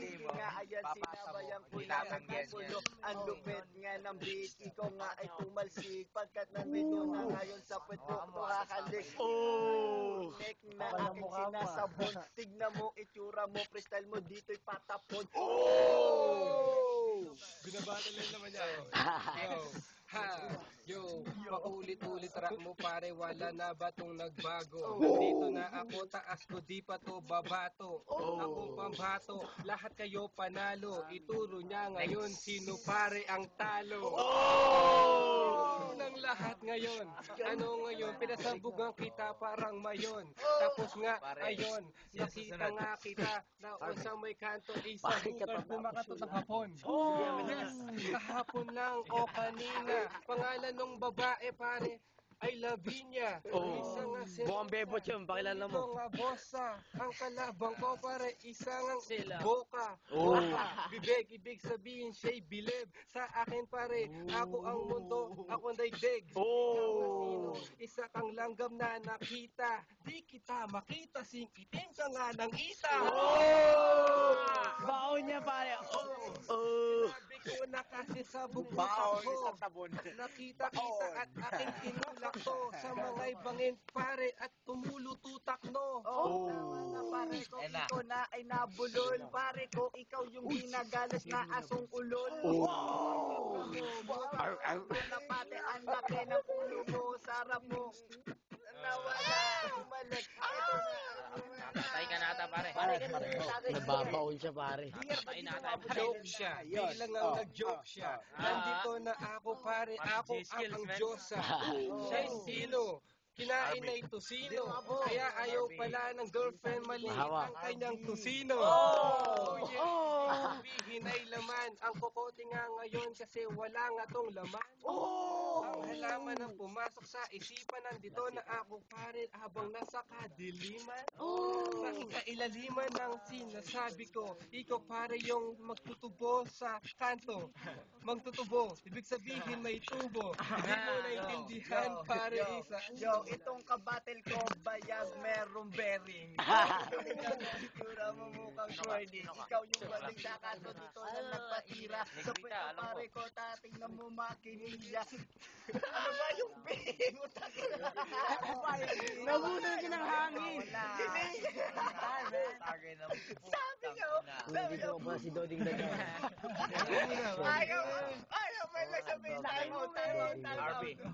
sige nga, ayan sinabayan ko lang ang pulo. Ang lupit nga ng beat, ikaw nga ay tumalsik. Pagkat nandito na ngayon sa puwet ko, ito kakalik. Neck na aking sinasabon. Tignan mo, itsura mo, freestyle mo, dito'y patapon. Binabattle lang naman yan. Yo, paulit-ulit rap mo pare, wala na ba tong nagbago? Dito na ako, taas ko, di pa to babato. Ako pambato, lahat kayo panalo. Ituro niya ngayon, sino pare ang talo? Ng lahat ngayon, ano ngayon, pinasabugan kita parang mayon. Tapos nga, ayun, nakita nga kita, na sa may kanto, isang bukal kumakatot ng hapon. Yes, kahapon lang o kanina, pangalan ng babae pare, ay Lavinia. Isa nga Mukhang bebot yun, pakilala mo. Ito nga bossa, ang kalabang ko pare, isa nga boka. Boka, bibig, ibig sabihin siya'y bilib. Sa akin pare, ako ang mundo, ako ang daigdig. Isa kang langgam na nakita, di kita makita, singkitin ka nga ng ita. Baon niya pare. Sabi ko na kasi sa bukbukan ko, nakita-kita at aking tinulak to sa mga ibangin pare at tumulututak no. Na pare ko, ikaw na ay nabulol. Pare ko, ikaw yung ginagalas na asong ulol. Na pati ang laki ng ulo mo, sarap mo. Nawala, umalik. Ito na. Patay ka nata pare. Nababaon siya pare. Patay nata. Joke siya, bilang ang nag-joke siya. Nandito na ako pare, ako ang Diyosa. Siya'y sino? Kinain na ito sino? Kaya ayaw pala ng girlfriend, maliit ang kanyang tusino. Sabihin ay laman, ang kokote nga ngayon kasi wala nga tong laman. Ang halaman ang pumasok sa isipan, nandito na ako pare habang nasa kadiliman. Sa kailaliman ng sinasabi ko, ikaw pare yung magtutubo sa kanto. Magtutubo, ibig sabihin may tubo. Hindi mo naintindihan pare isa. Yo, itong kabatel ko, bayag merong bearing. Sigura mo mukhang shorty. Ikaw yung galing sa kanto dito na nagpatira. Sa puwet pare ko, tatingnan mo makinilya. Ano ba yung bing? Nabunod ka ng hangin. Sabi ko, Hindi ko ba si Doding Dagan? ayaw mo lang sabihin. Time out.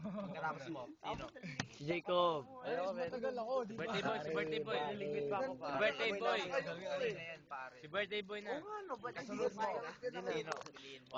Pagkatapos mo, sino? Si Jacob. Matagal ako. Birthday boy, si birthday boy. Nalilingkit pa ako pa. Birthday boy. Ayun, Si birthday boy na. ano ba? Hindi mo. Sino? Piliin mo.